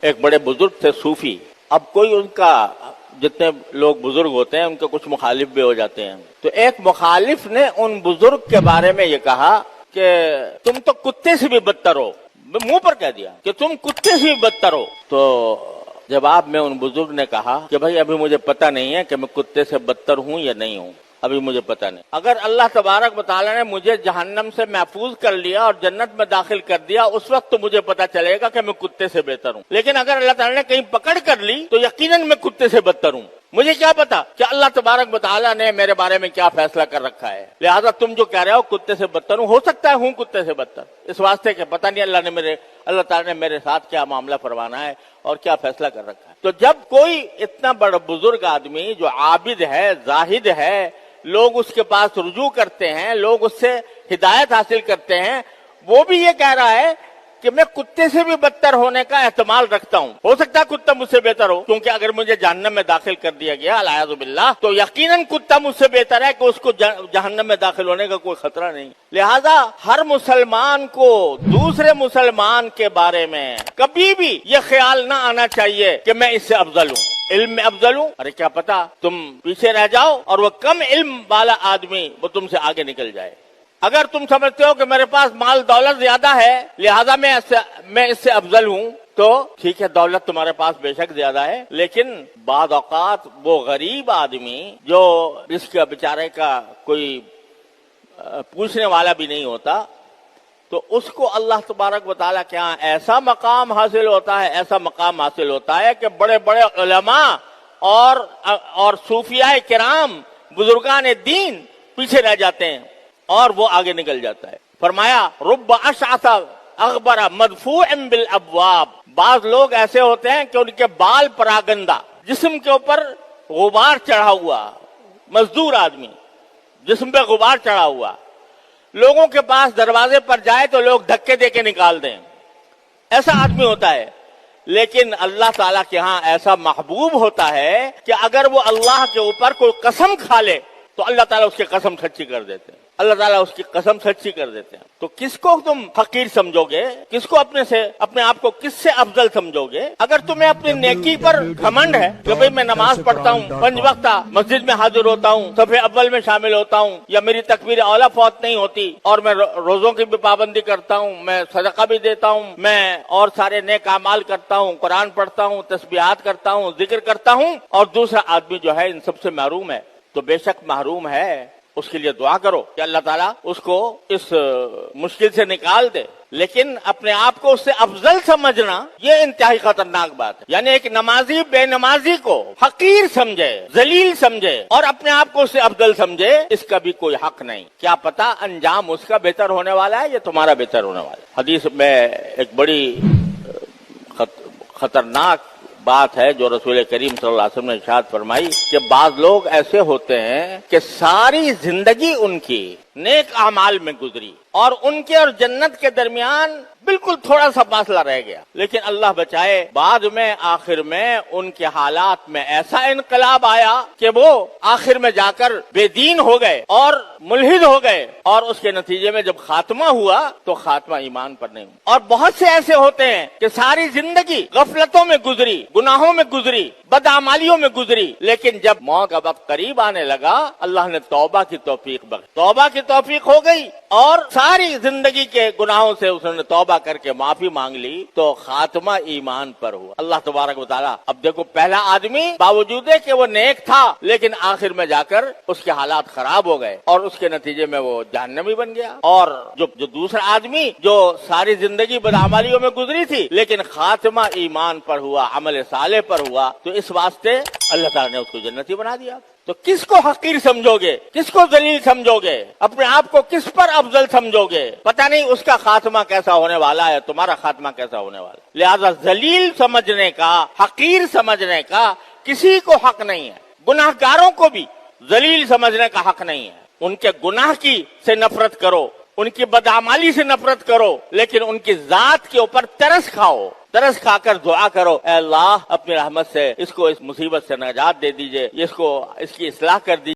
ایک بڑے بزرگ تھے صوفی. اب کوئی ان کا جتنے لوگ بزرگ ہوتے ہیں ان کے کچھ مخالف بھی ہو جاتے ہیں. تو ایک مخالف نے ان بزرگ کے بارے میں یہ کہا کہ تم تو کتے سے بھی بدتر ہو. منہ پر کہہ دیا کہ تم کتے سے بھی بدتر ہو. تو جواب میں ان بزرگ نے کہا کہ بھائی ابھی مجھے پتہ نہیں ہے کہ میں کتے سے بدتر ہوں یا نہیں ہوں. ابھی مجھے پتہ نہیں. اگر اللہ تبارک و تعالیٰ نے مجھے جہنم سے محفوظ کر لیا اور جنت میں داخل کر دیا اس وقت تو مجھے پتہ چلے گا کہ میں کتے سے بہتر ہوں. لیکن اگر اللہ تعالیٰ نے کہیں پکڑ کر لی تو یقیناً میں کتے سے بدتر ہوں. مجھے کیا پتا کہ اللہ تبارک و تعالیٰ نے میرے بارے میں کیا فیصلہ کر رکھا ہے. لہذا تم جو کہہ رہے ہو کتے سے بدتر ہوں، ہو سکتا ہے ہوں کتے سے بدتر، اس واسطے کہ پتہ نہیں اللہ تعالیٰ نے میرے ساتھ کیا معاملہ فرمانا ہے اور کیا فیصلہ کر رکھا ہے. تو جب کوئی اتنا بڑا بزرگ آدمی جو عابد ہے، زاہد ہے، لوگ اس کے پاس رجوع کرتے ہیں، لوگ اس سے ہدایت حاصل کرتے ہیں، وہ بھی یہ کہہ رہا ہے کہ میں کتے سے بھی بدتر ہونے کا احتمال رکھتا ہوں. ہو سکتا ہے کتا مجھ سے بہتر ہو، کیونکہ اگر مجھے جہنم میں داخل کر دیا گیا العیاذ باللہ تو یقیناً کتا مجھ سے بہتر ہے کہ اس کو جہنم میں داخل ہونے کا کوئی خطرہ نہیں. لہذا ہر مسلمان کو دوسرے مسلمان کے بارے میں کبھی بھی یہ خیال نہ آنا چاہیے کہ میں اس سے افضل ہوں، علم میں افضل ہوں. ارے کیا پتا تم پیچھے رہ جاؤ اور وہ کم علم والا آدمی وہ تم سے آگے نکل جائے. اگر تم سمجھتے ہو کہ میرے پاس مال دولت زیادہ ہے لہذا میں اس سے افضل ہوں تو ٹھیک ہے، دولت تمہارے پاس بے شک زیادہ ہے، لیکن بعض اوقات وہ غریب آدمی جو جس کے بیچارے کا کوئی پوچھنے والا بھی نہیں ہوتا تو اس کو اللہ تبارک و تعالیٰ کے ہاں ایسا مقام حاصل ہوتا ہے کہ بڑے بڑے علماء اور صوفیاء کرام بزرگان دین پیچھے رہ جاتے ہیں اور وہ آگے نکل جاتا ہے. فرمایا رب اشعث اغبر مدفوع بالابواب. بعض لوگ ایسے ہوتے ہیں کہ ان کے بال پراگندہ، جسم کے اوپر غبار چڑھا ہوا، مزدور آدمی جسم پہ غبار چڑھا ہوا، لوگوں کے پاس دروازے پر جائے تو لوگ دھکے دے کے نکال دیں، ایسا آدمی ہوتا ہے. لیکن اللہ تعالیٰ کے ہاں ایسا محبوب ہوتا ہے کہ اگر وہ اللہ کے اوپر کوئی قسم کھا لے تو اللہ تعالیٰ اس کی قسم سچی کر دیتے ہیں. اللہ تعالیٰ اس کی قسم سچی کر دیتے ہیں. تو کس کو تم حقیر سمجھو گے؟ کس کو اپنے آپ کو کس سے افضل سمجھو گے؟ اگر تمہیں اپنی نیکی پر گھمنڈ ہے کہ بھئی میں نماز پڑھتا ہوں، 5 وقت مسجد میں حاضر ہوتا ہوں، صف اول میں شامل ہوتا ہوں، یا میری تکبیر اولیٰ فوت نہیں ہوتی، اور میں روزوں کی بھی پابندی کرتا ہوں، میں صدقہ بھی دیتا ہوں، میں اور سارے نیک اعمال کرتا ہوں، قرآن پڑھتا ہوں، تسبیحات کرتا ہوں، ذکر کرتا ہوں، اور دوسرا آدمی جو ہے ان سب سے محروم ہے، تو بے شک محروم ہے. اس کے لیے دعا کرو کہ اللہ تعالیٰ اس کو اس مشکل سے نکال دے. لیکن اپنے آپ کو اس سے افضل سمجھنا یہ انتہائی خطرناک بات ہے. یعنی ایک نمازی بے نمازی کو حقیر سمجھے، ذلیل سمجھے اور اپنے آپ کو اس سے افضل سمجھے، اس کا بھی کوئی حق نہیں. کیا پتا انجام اس کا بہتر ہونے والا ہے یا تمہارا بہتر ہونے والا ہے. حدیث میں ایک بڑی خطرناک بات ہے جو رسول کریم صلی اللہ علیہ وسلم نے ارشاد فرمائی کہ بعض لوگ ایسے ہوتے ہیں کہ ساری زندگی ان کی نیک اعمال میں گزری اور ان کے اور جنت کے درمیان بالکل تھوڑا سا فاصلہ رہ گیا، لیکن اللہ بچائے بعد میں آخر میں ان کے حالات میں ایسا انقلاب آیا کہ وہ آخر میں جا کر بے دین ہو گئے اور ملحد ہو گئے، اور اس کے نتیجے میں جب خاتمہ ہوا تو خاتمہ ایمان پر نہیں. اور بہت سے ایسے ہوتے ہیں کہ ساری زندگی غفلتوں میں گزری، گناہوں میں گزری، بدعمالیوں میں گزری، لیکن جب موت کا وقت قریب آنے لگا اللہ نے توبہ کی توفیق بخشی، توبہ کی توفیق ہو گئی اور ساری زندگی کے گناہوں سے اس نے توبہ کر کے معافی مانگ لی تو خاتمہ ایمان پر ہوا. اللہ تبارک و تعالیٰ اب دیکھو پہلا آدمی باوجود ہے کہ وہ نیک تھا لیکن آخر میں جا کر اس کے حالات خراب ہو گئے اور اس کے نتیجے میں وہ جہنمی بن گیا. اور جو دوسرا آدمی جو ساری زندگی بدعمالیوں میں گزری تھی لیکن خاتمہ ایمان پر ہوا، عمل صالح پر ہوا، تو اس واسطے اللہ تعالیٰ نے اس کو جنتی بنا دیا. تو کس کو حقیر سمجھو گے، کس کو ذلیل سمجھو گے، اپنے آپ کو کس پر افضل سمجھو گے؟ پتہ نہیں اس کا خاتمہ کیسا ہونے والا ہے، تمہارا خاتمہ کیسا ہونے والا ہے. لہذا ذلیل سمجھنے کا، حقیر سمجھنے کا کسی کو حق نہیں ہے. گناہ گاروں کو بھی ذلیل سمجھنے کا حق نہیں ہے. ان کے گناہ کی سے نفرت کرو، ان کی بدعمالی سے نفرت کرو، لیکن ان کی ذات کے اوپر ترس کھاؤ، ترس کھا کر دعا کرو، اے اللہ اپنی رحمت سے اس کو اس مصیبت سے نجات دے دیجئے، اس کی اصلاح کر دیجئے.